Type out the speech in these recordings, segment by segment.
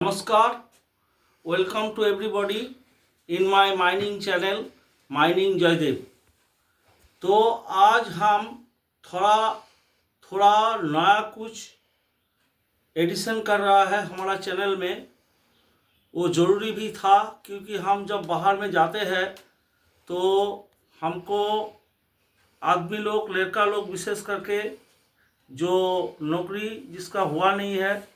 नमस्कार, welcome to everybody in my mining channel mining Jaidev. तो आज हम थोड़ा नया कुछ एडिशन कर रहा है हमारा चैनल में। वो ज़रूरी भी था क्योंकि हम जब बाहर में जाते हैं तो हमको आदमी लोग, लड़का लोग विशेष करके जो नौकरी जिसका हुआ नहीं है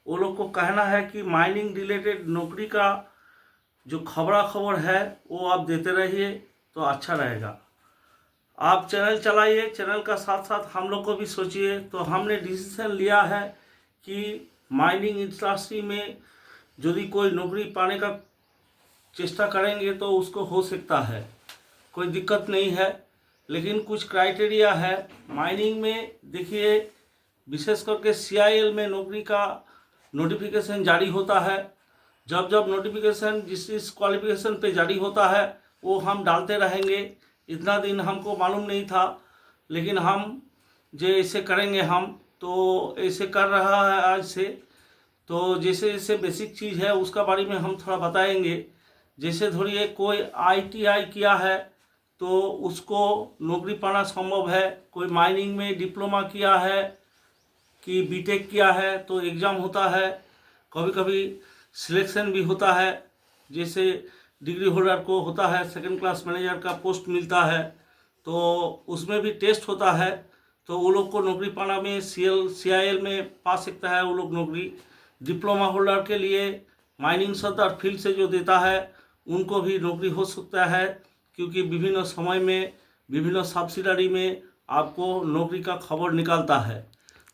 वो लोग को कहना है कि माइनिंग रिलेटेड नौकरी का जो खबर है वो आप देते रहिए तो अच्छा रहेगा। आप चैनल चलाइए, चैनल का साथ साथ हम लोग को भी सोचिए। तो हमने डिसीजन लिया है कि माइनिंग इंडस्ट्री में यदि कोई नौकरी पाने का चेष्टा करेंगे तो उसको हो सकता है, कोई दिक्कत नहीं है। लेकिन कुछ क्राइटेरिया है माइनिंग में। देखिए, विशेष करके CIL में नौकरी का नोटिफिकेशन जारी होता है। जब नोटिफिकेशन जिस क्वालिफिकेशन पे जारी होता है वो हम डालते रहेंगे। इतना दिन हमको मालूम नहीं था, लेकिन हम जो ऐसे करेंगे, हम तो ऐसे कर रहा है आज से। तो जैसे जैसे बेसिक चीज़ है उसका बारे में हम थोड़ा बताएंगे। जैसे धरिए कोई ITI किया है तो उसको नौकरी पाना संभव है। कोई माइनिंग में डिप्लोमा किया है कि BTech किया है तो एग्ज़ाम होता है, कभी कभी सिलेक्शन भी होता है। जैसे डिग्री होल्डर को होता है, सेकंड क्लास मैनेजर का पोस्ट मिलता है तो उसमें भी टेस्ट होता है। तो वो लोग को नौकरी पाना में CIL में पा सकता है वो लोग नौकरी। डिप्लोमा होल्डर के लिए माइनिंग सदर फील्ड से जो देता है उनको भी नौकरी हो सकता है, क्योंकि विभिन्न समय में विभिन्न सब्सिडरी में आपको नौकरी का खबर निकालता है।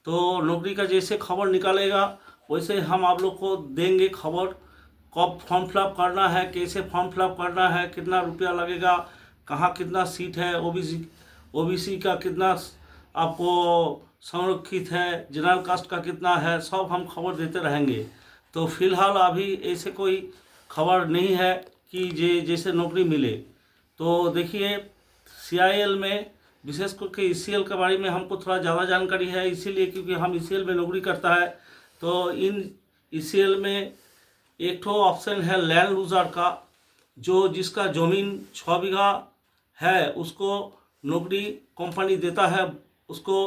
तो नौकरी का जैसे खबर निकालेगा वैसे हम आप लोग को देंगे खबर। कब फॉर्म फिलअप करना है, कैसे फॉर्म फिलअप करना है, कितना रुपया लगेगा, कहाँ कितना सीट है, OBC का कितना आपको संरक्षित है, जनरल कास्ट का कितना है, सब हम खबर देते रहेंगे। तो फिलहाल अभी ऐसे कोई खबर नहीं है कि जैसे नौकरी मिले। तो देखिए, CIL में विशेष करके ECL के बारे में हमको थोड़ा ज़्यादा जानकारी है, इसीलिए क्योंकि हम ECL में नौकरी करता है। तो इन ECL में एक ठो ऑप्शन है लैंड लूजर का, जो जिसका ज़मीन 6 बीघा है उसको नौकरी कंपनी देता है। उसको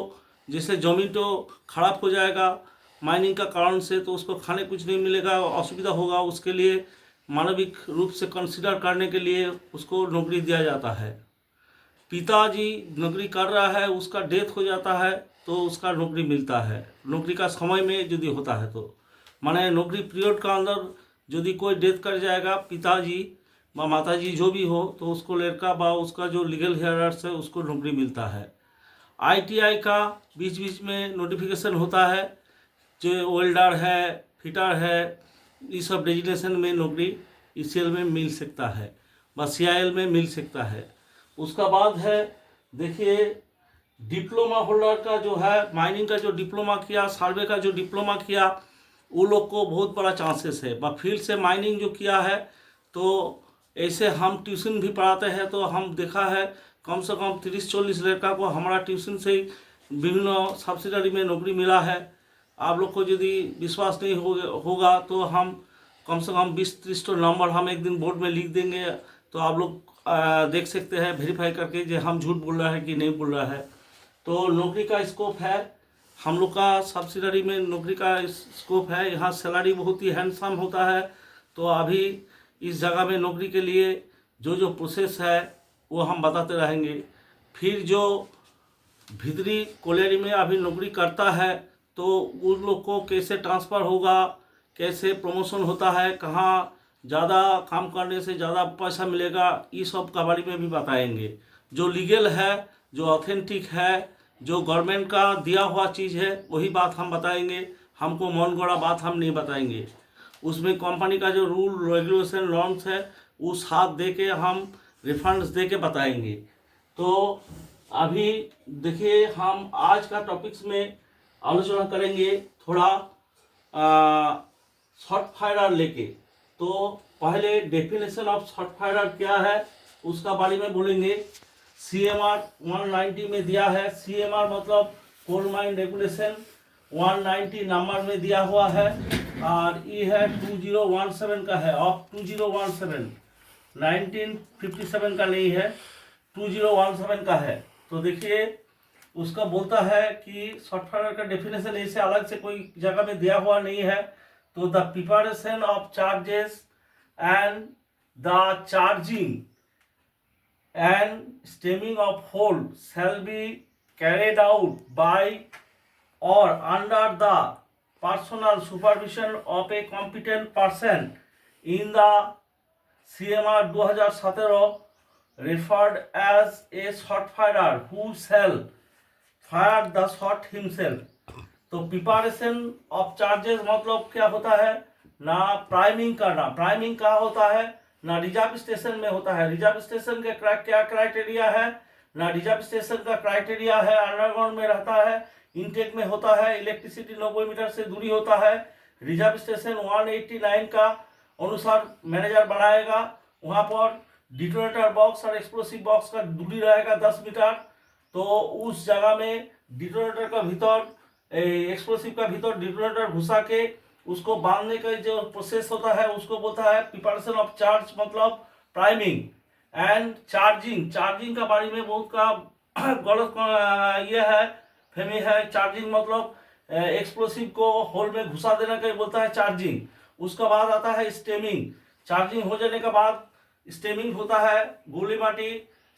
जैसे ज़मीन तो खराब हो जाएगा माइनिंग का कारण से, तो उसको खाने कुछ नहीं मिलेगा, असुविधा होगा, उसके लिए मानविक रूप से कंसिडर करने के लिए उसको नौकरी दिया जाता है। पिताजी नौकरी कर रहा है, उसका डेथ हो जाता है तो उसका नौकरी मिलता है। नौकरी का समय में यदि होता है तो माने नौकरी पीरियड का अंदर यदि कोई डेथ कर जाएगा, पिताजी व माताजी जो भी हो, तो उसको लड़का व उसका जो लीगल हेयर्स है उसको नौकरी मिलता है। ITI का बीच बीच में नोटिफिकेशन होता है, जो वेल्डर है, फिटर है, ये सब डेजिग्नेशन में नौकरी ECL में मिल सकता है, बस CIL में मिल सकता है। उसका बाद है, देखिए, डिप्लोमा होल्डर का जो है, माइनिंग का जो डिप्लोमा किया, सर्वे का जो डिप्लोमा किया, वो लोग को बहुत बड़ा चांसेस है। व फील्ड से माइनिंग जो किया है तो ऐसे हम ट्यूशन भी पढ़ाते हैं, तो हम देखा है कम से कम 30-40 लड़का को हमारा ट्यूशन से ही विभिन्न सब्सिडरी में नौकरी मिला है। आप लोग को यदि विश्वास नहीं होगा तो हम कम से कम 20-30 तो नंबर हम एक दिन बोर्ड में लिख देंगे, तो आप लोग देख सकते हैं वेरीफाई करके जो हम झूठ बोल रहा है कि नहीं बोल रहा है। तो नौकरी का स्कोप है, हम लोग का सब्सिडरी में नौकरी का स्कोप है। यहाँ सैलरी बहुत ही हैंडसम होता है। तो अभी इस जगह में नौकरी के लिए जो प्रोसेस है वो हम बताते रहेंगे। फिर जो भीतरी कोलेरी में अभी नौकरी करता है तो उन लोग को कैसे ट्रांसफ़र होगा, कैसे प्रमोशन होता है, कहाँ ज़्यादा काम करने से ज़्यादा पैसा मिलेगा, ये सब के बारे में भी बताएंगे। जो लीगल है, जो ऑथेंटिक है, जो गवर्नमेंट का दिया हुआ चीज़ है वही बात हम बताएंगे। हमको मन गढ़ा बात हम नहीं बताएंगे। उसमें कंपनी का जो रूल रेगुलेशन नॉर्म्स है वो साथ दे के हम रिफंड्स दे के बताएंगे। तो अभी देखिए, हम आज का टॉपिक्स में आलोचना करेंगे थोड़ा शॉर्ट फायरर लेके। तो पहले डेफिनेशन ऑफ शॉर्ट फायरर क्या है उसका बारे में बोलेंगे। CMR 190 में दिया है। CMR मतलब कोल माइन रेगुलेशन 190 नंबर में दिया हुआ है। और ये है 2017 का है, ऑफ 2017, 1957 का नहीं है, 2017 का है। तो देखिए उसका बोलता है कि सॉफ्टवेयर का डेफिनेशन ऐसे अलग से कोई जगह में दिया हुआ नहीं है। तो the preparation of charges and the charging and stemming of hole shall be carried out by और under the personal supervision of a competent person in the CMR 2017 referred as a shot firer who shall fire the shot himself। तो preparation of charges मतलब क्या होता है, ना priming करना, priming कहाँ होता है, ना रिजर्व स्टेशन में होता है। रिजर्व स्टेशन के क्या क्राइटेरिया है, ना रिजर्व स्टेशन का क्राइटेरिया है, अंडरग्राउंड में रहता है, इनटेक में होता है, इलेक्ट्रिसिटी 90 मीटर से दूरी होता है। रिजर्व स्टेशन 189 का अनुसार मैनेजर बनाएगा, वहाँ पर डिटोनेटर बॉक्स और एक्सप्लोसिव बॉक्स का दूरी रहेगा 10 मीटर। तो उस जगह में डिटोनेटर का भीतर, एक्सप्लोसिव का भीतर डिटोनेटर घुसा के उसको बांधने का जो प्रोसेस होता है उसको बोलता है प्रिपरेशन ऑफ चार्ज, मतलब प्राइमिंग एंड चार्जिंग। चार्जिंग का बारे में बहुत का गलत ये है, फहमी है। चार्जिंग मतलब एक्सप्लोसिव को होल में घुसा देना का बोलता है चार्जिंग। उसका बाद आता है स्टेमिंग। चार्जिंग हो जाने के बाद स्टेमिंग होता है गोली माटी,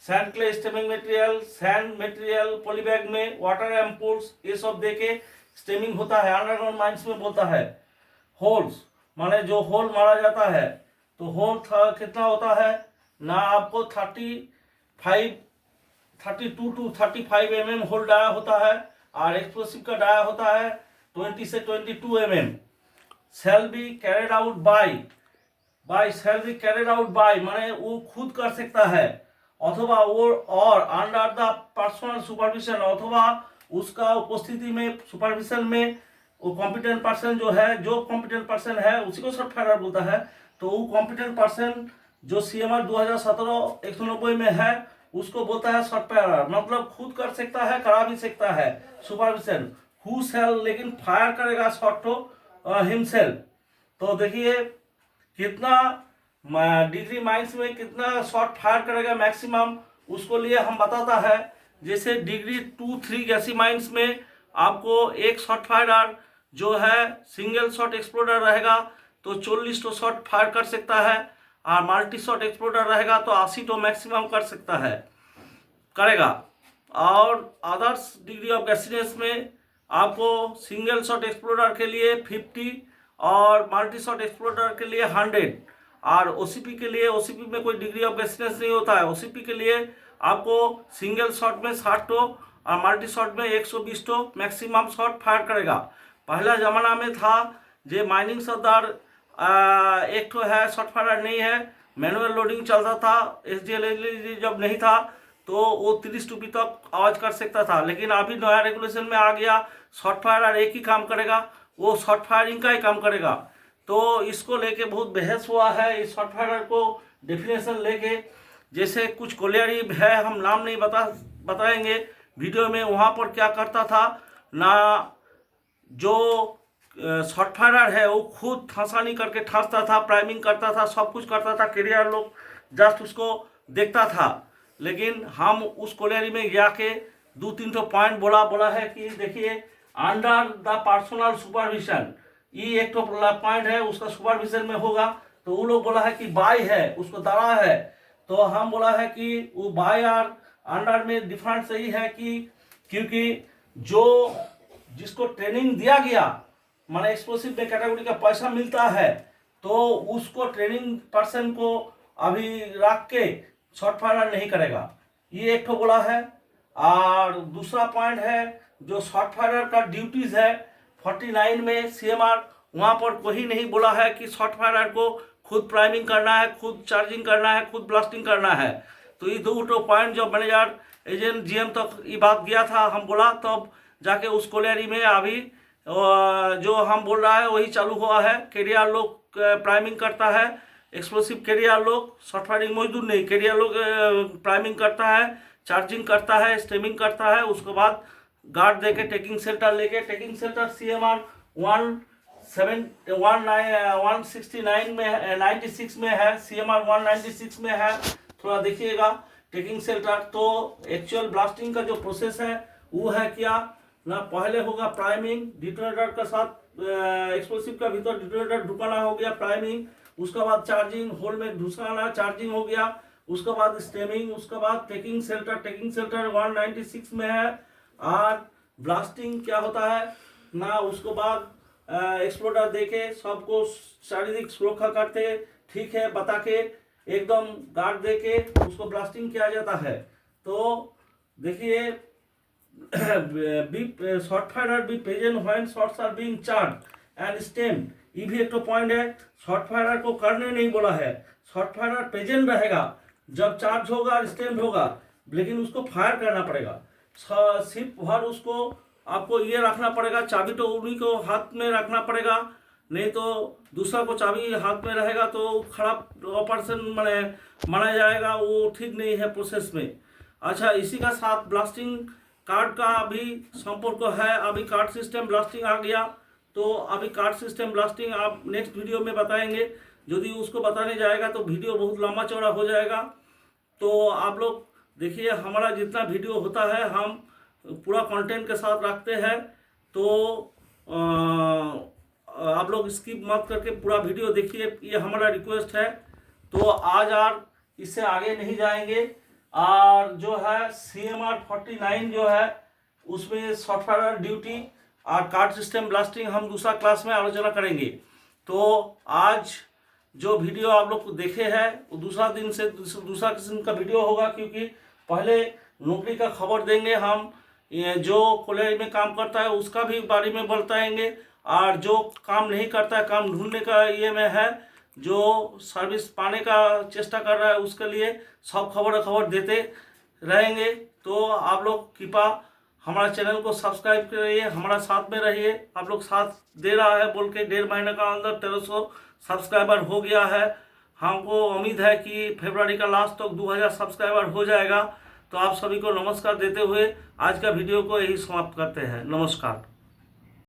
sand clay stemming material, sand material polybag में, वाटर एम्पूल्स, ये सब दे के स्टेमिंग होता है। अंडरग्राउंड माइंस में बोलता है होल्स, माने जो होल मारा जाता है। तो होल कितना होता है ना, आपको 32 टू 35 mm होल डाया होता है, और एक्सप्लोसिव का डाया होता है 20 से 22 mm। Shell be carried out bye shell be carried out bye माने वो खुद कर सकता है, अथवा वो और अंडर द पर्सनल सुपरविजन, अथवा उसका उपस्थिति में, सुपरविजन में वो कॉम्पिटेंट पर्सन जो है, जो कॉम्पिटेंट पर्सन है उसी को शॉट फायरर बोलता है। तो वो कॉम्पिटेंट पर्सन जो CMR 2017 190 में है उसको बोलता है शॉट फायरर, मतलब खुद कर सकता है, करा भी सकता है सुपरविजन। हु शैल लेकिन फायर करेगा शॉट तो हिमसेल्फ। तो देखिए कितना डिग्री माइंस में कितना शॉट फायर करेगा मैक्सिमम, उसको लिए हम बताता है। जैसे डिग्री 2-3 गैसी माइंस में आपको एक शॉट फायरर जो है सिंगल शॉट एक्सप्लोडर रहेगा तो 40 तो शॉट फायर कर सकता है, और मल्टी शॉट एक्सप्लोडर रहेगा तो 80 तो मैक्सिमम कर सकता है, करेगा। और अदर्स डिग्री ऑफ गैसीनेस में आपको सिंगल शॉट एक्सप्लोडर के लिए 50 और मल्टी शॉट एक्सप्लोडर के लिए 100, और OCP के लिए, OCP में कोई डिग्री ऑफ गैसीनेस नहीं होता है। OCP के लिए आपको सिंगल शॉट में 60 तो और मल्टी शॉट में 120 तो मैक्सिमम शॉट फायर करेगा। पहला ज़माना में था जे माइनिंग सरदार एक तो है शॉट फायर नहीं है, मैनुअल लोडिंग चलता था, SDL जब नहीं था तो वो 30 टूपी तक आवाज़ कर सकता था। लेकिन अभी नया रेगुलेशन में आ गया शॉट फायर एक ही काम करेगा, वो शॉट फायरिंग का ही काम करेगा। तो इसको लेके बहुत बहस हुआ है, इस शॉट फायर को डेफिनेशन लेके। जैसे कुछ कोलियरी है, हम नाम नहीं बताएंगे वीडियो में, वहाँ पर क्या करता था ना, जो शॉट फायरर है वो खुद ठासानी करके ठासता था, प्राइमिंग करता था, सब कुछ करता था, कैरियर लोग जस्ट उसको देखता था। लेकिन हम उस कोलियरी में जाके 2-3 पॉइंट बोला है कि देखिए अंडर द पर्सनल सुपरविजन, ये एक तो पॉइंट है उसका सुपरविजन में होगा। तो वो लोग बोला है कि बाय है, उसको दरा है। तो हम बोला है कि वो बाय और अंडर में डिफरेंस सही है कि क्योंकि जो जिसको ट्रेनिंग दिया गया, माने एक्सप्लोसिव में कैटेगरी का पैसा मिलता है, तो उसको ट्रेनिंग पर्सन को अभी रख के शॉट फायर नहीं करेगा, ये एक तो बोला है। और दूसरा पॉइंट है जो शॉट फायर का ड्यूटीज है 49 में CMR, वहाँ पर कोई नहीं बोला है कि शॉट फायर को खुद प्राइमिंग करना है, खुद चार्जिंग करना है, खुद ब्लास्टिंग करना है। तो ये 2 पॉइंट जो मैनेजर एजेंट GM तक ये बात गया था, हम बोला तब जाके उस कोलियरी में अभी जो हम बोल रहा है वही चालू हुआ है। कैरियर लोग प्राइमिंग करता है, एक्सप्लोसिव कैरियर लोग, शॉट फायरिंग मजदूर नहीं, कैरियर लोग प्राइमिंग करता है, चार्जिंग करता है, स्टेमिंग करता है। उसके बाद गार्ड देके टेकिंग सेंटर लेके, टेकिंग सेंटर CMR 169 में 96 में है, CMR 196 में है। थोड़ा देखिएगा टेकिंग शेल्टर। तो एक्चुअल ब्लास्टिंग का जो प्रोसेस है वो है क्या ना, पहले होगा प्राइमिंग, डिटोनेटर के साथ एक्सप्लोसिव का भीतर डिटोनेटर ढुकाना हो गया प्राइमिंग, उसके बाद चार्जिंग, होल में घुसाना, चार्जिंग हो गया, उसके बाद स्टेमिंग, उसके बाद टेकिंग शेल्टर। टेकिंग शेल्टर 196 में है। और ब्लास्टिंग क्या होता है ना, उसके बाद एक्सप्लोडर देके सबको शारीरिक सुरक्षा करते, ठीक है बता के एकदम गार्ड देके उसको ब्लास्टिंग किया जाता है। तो देखिए short fire be present when shots are being charge and stem. ये भी एक तो पॉइंट है, शॉर्ट फायर को करने नहीं बोला है, शॉर्ट फायर प्रेजेंट रहेगा जब चार्ज होगा और स्टेम होगा, लेकिन उसको फायर करना पड़ेगा। सिर्फ भर उसको आपको ये रखना पड़ेगा, चाबी तो उन्हीं को हाथ में रखना पड़ेगा, नहीं तो दूसरा को चाबी हाथ में रहेगा तो खराब ऑपरेशन माना जाएगा, वो ठीक नहीं है प्रोसेस में। अच्छा, इसी का साथ ब्लास्टिंग कार्ड का भी संपर्क है। अभी कार्ड सिस्टम ब्लास्टिंग आ गया, तो अभी कार्ड सिस्टम ब्लास्टिंग आप नेक्स्ट वीडियो में बताएंगे। यदि उसको बताने जाएगा तो वीडियो बहुत लंबा चौड़ा हो जाएगा। तो आप लोग देखिए, हमारा जितना वीडियो होता है हम पूरा कंटेंट के साथ रखते हैं, तो आप लोग स्किप मत करके पूरा वीडियो देखिए, ये हमारा रिक्वेस्ट है। तो आज और इससे आगे नहीं जाएंगे। और जो है CMR 49 जो है उसमें सॉफ्टवेयर ड्यूटी और कार्ड सिस्टम ब्लास्टिंग हम दूसरा क्लास में आलोचना करेंगे। तो आज जो वीडियो आप लोग देखे हैं वो दूसरा दिन से दूसरा किस्म का वीडियो होगा, क्योंकि पहले नौकरी का खबर देंगे हम, जो कॉलेज में काम करता है उसका भी बारे में बताएंगे, और जो काम नहीं करता है, काम ढूंढने का ये में है, जो सर्विस पाने का चेष्टा कर रहा है, उसके लिए सब खबर देते रहेंगे। तो आप लोग कृपा हमारा चैनल को सब्सक्राइब करिए, हमारा साथ में रहिए। आप लोग साथ दे रहा है बोल के 1.5 महीने का अंदर 1300 सब्सक्राइबर हो गया है। हमको उम्मीद है कि फरवरी का लास्ट तक 2000 सब्सक्राइबर हो जाएगा। तो आप सभी को नमस्कार देते हुए आज का वीडियो को यही समाप्त करते हैं। नमस्कार।